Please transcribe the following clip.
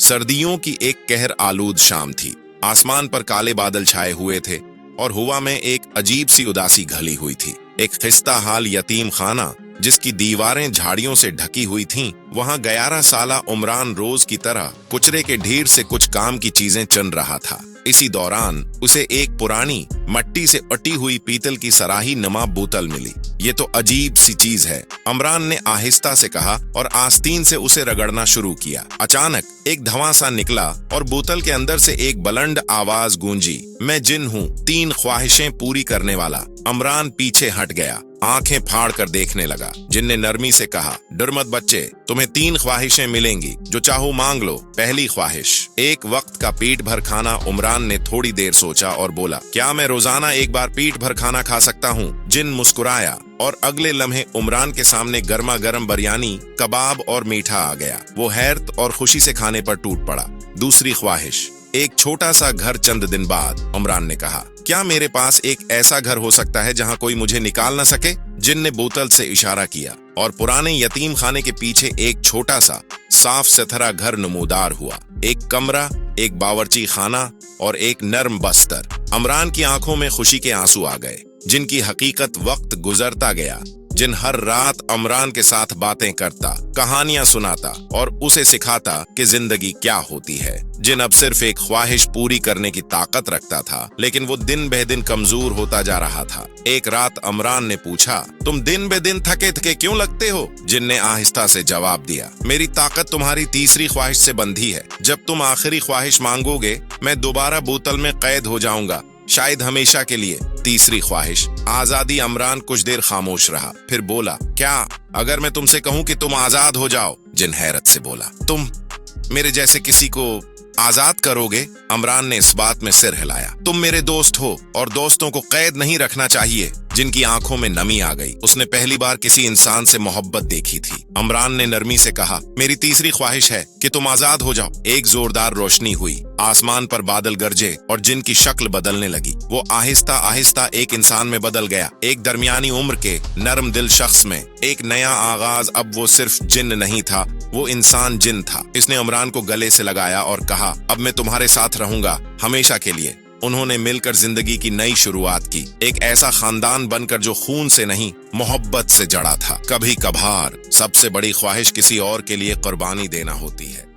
सर्दियों की एक कहर आलूद शाम थी। आसमान पर काले बादल छाए हुए थे और हवा में एक अजीब सी उदासी घली हुई थी। एक खिस्ता हाल यतीम खाना जिसकी दीवारें झाड़ियों से ढकी हुई थीं, वहां 11 साला उमरान रोज की तरह कुचरे के ढेर से कुछ काम की चीजें चुन रहा था। इसी दौरान उसे एक पुरानी मट्टी से अटी हुई पीतल की सराही नमा बोतल मिली। ये तो अजीब सी चीज है, उमरान ने आहिस्ता से कहा और आस्तीन से उसे रगड़ना शुरू किया। अचानक एक धवां सा निकला और बोतल के अंदर से एक बुलंद आवाज गूंजी, मैं जिन हूँ, 3 ख्वाहिशें पूरी करने वाला। उमरान पीछे हट गया, आंखें फाड़ कर देखने लगा। जिन ने नरमी से कहा, डर मत बच्चे, तुम्हें 3 ख्वाहिशें मिलेंगी, जो चाहो मांग लो। पहली ख्वाहिश, एक वक्त का पेट भर खाना। उमरान ने थोड़ी देर सोचा और बोला, क्या मैं रोजाना एक बार पेट भर खाना खा सकता हूँ? जिन मुस्कुराया और अगले लम्हे उमरान के सामने गर्मा गर्म बिरयानी, कबाब और मीठा आ गया। वो हैरत और खुशी से खाने पर टूट पड़ा। दूसरी ख्वाहिश, एक छोटा सा घर। चंद दिन बाद उमरान ने कहा, क्या मेरे पास एक ऐसा घर हो सकता है जहां कोई मुझे निकाल न सके? जिन ने बोतल से इशारा किया और पुराने यतीम खाने के पीछे एक छोटा सा साफ सुथरा घर नमूदार हुआ। एक कमरा, एक बावर्ची खाना और एक नर्म बस्तर। उमरान की आंखों में खुशी के आंसू आ गए। जिनकी हकीकत वक्त गुजरता गया, जिन हर रात उमरान के साथ बातें करता, कहानियां सुनाता और उसे सिखाता कि जिंदगी क्या होती है। जिन अब सिर्फ एक ख्वाहिश पूरी करने की ताकत रखता था, लेकिन वो दिन बे दिन कमजोर होता जा रहा था। एक रात उमरान ने पूछा, तुम दिन बे दिन थके थके क्यों लगते हो? जिन ने आहिस्ता से जवाब दिया, मेरी ताकत तुम्हारी तीसरी ख्वाहिश से बंधी है। जब तुम आखिरी ख्वाहिश मांगोगे, मैं दोबारा बोतल में कैद हो जाऊंगा, शायद हमेशा के लिए। तीसरी ख्वाहिश, आजादी। उमरान कुछ देर खामोश रहा, फिर बोला, क्या अगर मैं तुमसे कहूं कि तुम आजाद हो जाओ? जिन हैरत से बोला, तुम मेरे जैसे किसी को आजाद करोगे? उमरान ने इस बात में सिर हिलाया। तुम मेरे दोस्त हो और दोस्तों को कैद नहीं रखना चाहिए। जिनकी आंखों में नमी आ गई। उसने पहली बार किसी इंसान से मोहब्बत देखी थी। उमरान ने नरमी से कहा, मेरी तीसरी ख्वाहिश है कि तुम आजाद हो जाओ। एक जोरदार रोशनी हुई, आसमान पर बादल गरजे और जिनकी शक्ल बदलने लगी। वो आहिस्ता आहिस्ता एक इंसान में बदल गया, एक दरमियानी उम्र के नरम दिल शख्स में। एक नया आगाज। अब वो सिर्फ जिन नहीं था, वो इंसान जिन था। इसने उमरान को गले से लगाया और कहा, अब मैं तुम्हारे साथ रहूंगा हमेशा के लिए। उन्होंने मिलकर जिंदगी की नई शुरुआत की, एक ऐसा खानदान बनकर जो खून से नहीं, मोहब्बत से जड़ा था। कभी कभार सबसे बड़ी ख्वाहिश किसी और के लिए कुर्बानी देना होती है।